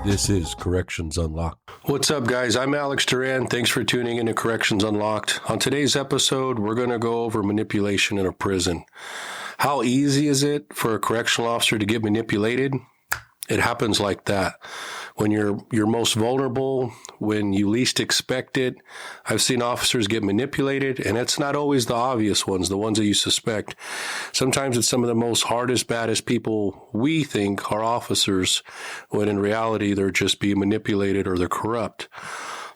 This is Corrections Unlocked. What's up, guys? I'm Alex Duran. Thanks for tuning in to Corrections Unlocked. On today's episode, we're going to go over manipulation in a prison. How easy is it for a correctional officer to get manipulated? It happens like that. When you're most vulnerable, when you least expect it. I've seen officers get manipulated, and it's not always the obvious ones, the ones that you suspect. Sometimes it's some of the most hardest, baddest people we think are officers, when in reality they're just being manipulated or they're corrupt.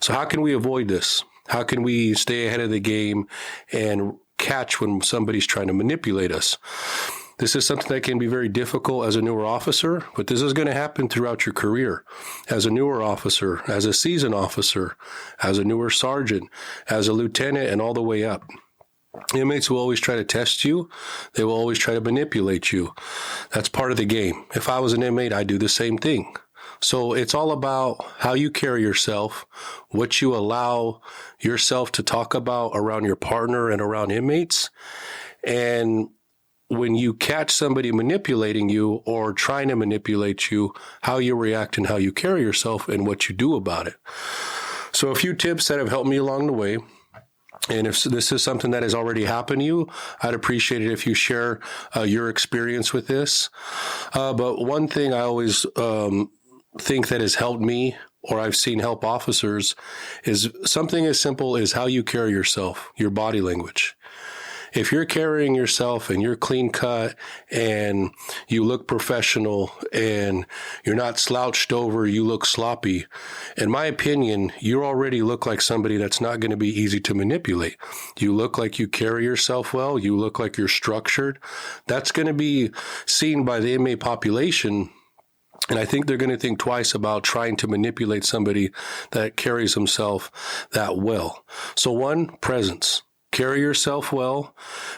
So how can we avoid this? How can we stay ahead of the game and catch when somebody's trying to manipulate us? This is something that can be very difficult as a newer officer, but this is going to happen throughout your career. As a newer officer, as a seasoned officer, as a newer sergeant, as a lieutenant, and all the way up. Inmates will always try to test you. They will always try to manipulate you. That's part of the game. If I was an inmate, I'd do the same thing. So it's all about how you carry yourself, what you allow yourself to talk about around your partner and around inmates. And when you catch somebody manipulating you or trying to manipulate you, how you react and how you carry yourself and what you do about it. So a few tips that have helped me along the way. And if this is something that has already happened to you, I'd appreciate it if you share your experience with this. But one thing I always think that has helped me, or I've seen help officers, is something as simple as how you carry yourself, your body language. If you're carrying yourself and you're clean cut and you look professional and you're not slouched over, you look sloppy, in my opinion, you already look like somebody that's not going to be easy to manipulate. You look like you carry yourself well. You look like you're structured. That's going to be seen by the inmate population. And I think they're going to think twice about trying to manipulate somebody that carries himself that well. So one, presence. Carry yourself well.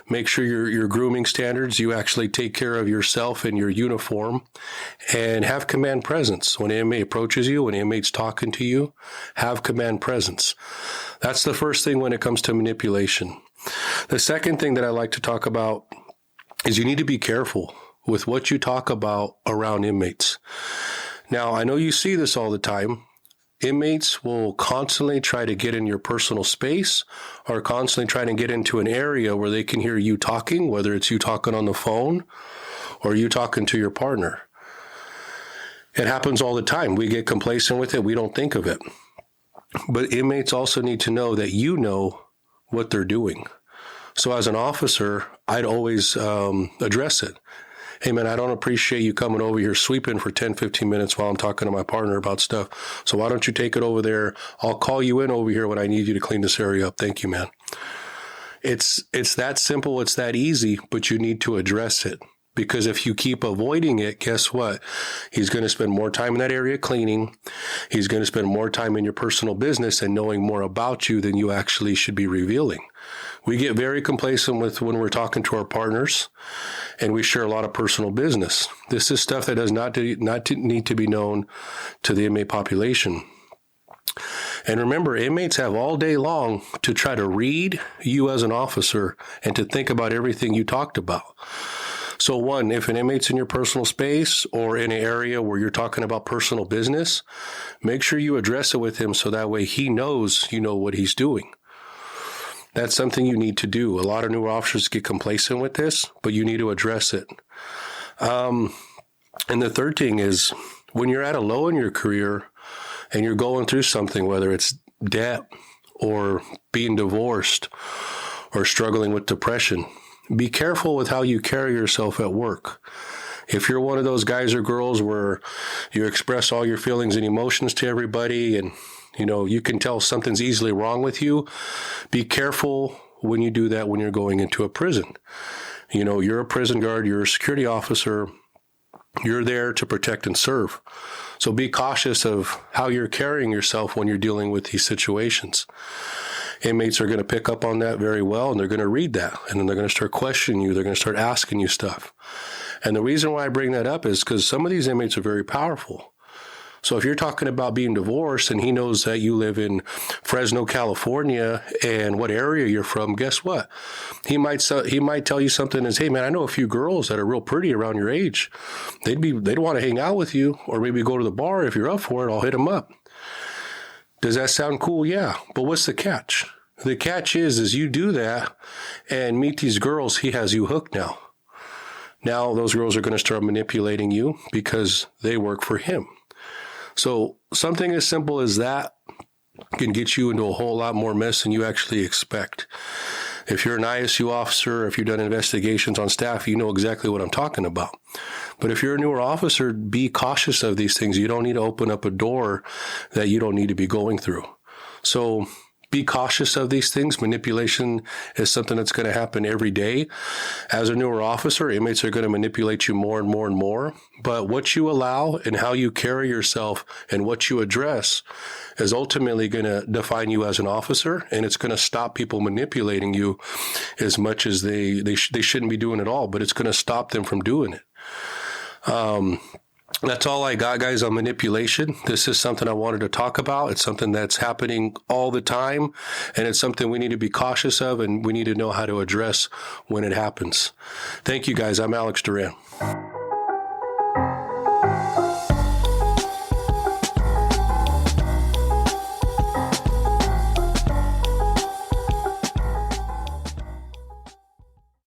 Make sure your grooming standards, you actually take care of yourself in your uniform, and have command presence. When an inmate approaches you, when an inmate's talking to you, have command presence. That's the first thing when it comes to manipulation. The second thing that I like to talk about is you need to be careful with what you talk about around inmates. Now, I know you see this all the time. Inmates will constantly try to get in your personal space or constantly try to get into an area where they can hear you talking, whether it's you talking on the phone or you talking to your partner. It happens all the time. We get complacent with it. We don't think of it. But inmates also need to know that you know what they're doing. So as an officer, I'd always address it. Hey, man, I don't appreciate you coming over here sweeping for 10, 15 minutes while I'm talking to my partner about stuff. So why don't you take it over there? I'll call you in over here when I need you to clean this area up. Thank you, man. It's that simple. It's that easy, but you need to address it. Because if you keep avoiding it, guess what? He's going to spend more time in that area cleaning. He's going to spend more time in your personal business and knowing more about you than you actually should be revealing. We get very complacent with when we're talking to our partners, and we share a lot of personal business. This is stuff that does not need to be known to the inmate population. And remember, inmates have all day long to try to read you as an officer and to think about everything you talked about. So one, if an inmate's in your personal space or in an area where you're talking about personal business, make sure you address it with him so that way he knows you know what he's doing. That's something you need to do. A lot of newer officers get complacent with this, but you need to address it. And the third thing is when you're at a low in your career and you're going through something, whether it's debt or being divorced or struggling with depression, be careful with how you carry yourself at work. If you're one of those guys or girls where you express all your feelings and emotions to everybody and you can tell something's easily wrong with you, be careful when you do that when you're going into a prison. You're a prison guard, you're a security officer, you're there to protect and serve. So be cautious of how you're carrying yourself when you're dealing with these situations. Inmates are going to pick up on that very well, and they're going to read that, and then they're going to start questioning you. They're going to start asking you stuff. And the reason why I bring that up is because some of these inmates are very powerful. So if you're talking about being divorced and he knows that you live in Fresno, California, and what area you're from, guess what? He might tell you something as, hey man, I know a few girls that are real pretty around your age. They'd want to hang out with you, or maybe go to the bar. If you're up for it, I'll hit them up. Does that sound cool? Yeah. But what's the catch? The catch is you do that and meet these girls, he has you hooked now. Now those girls are going to start manipulating you because they work for him. So something as simple as that can get you into a whole lot more mess than you actually expect. If you're an ISU officer, if you've done investigations on staff, you know exactly what I'm talking about. But if you're a newer officer, be cautious of these things. You don't need to open up a door that you don't need to be going through. So be cautious of these things. Manipulation is something that's going to happen every day. As a newer officer, inmates are going to manipulate you more and more and more. But what you allow and how you carry yourself and what you address is ultimately going to define you as an officer, and it's going to stop people manipulating you as much as they shouldn't be doing at all, but it's going to stop them from doing it. That's all I got, guys, on manipulation. This is something I wanted to talk about. It's something that's happening all the time, and it's something we need to be cautious of, and we need to know how to address when it happens. Thank you, guys. I'm Alex Duran.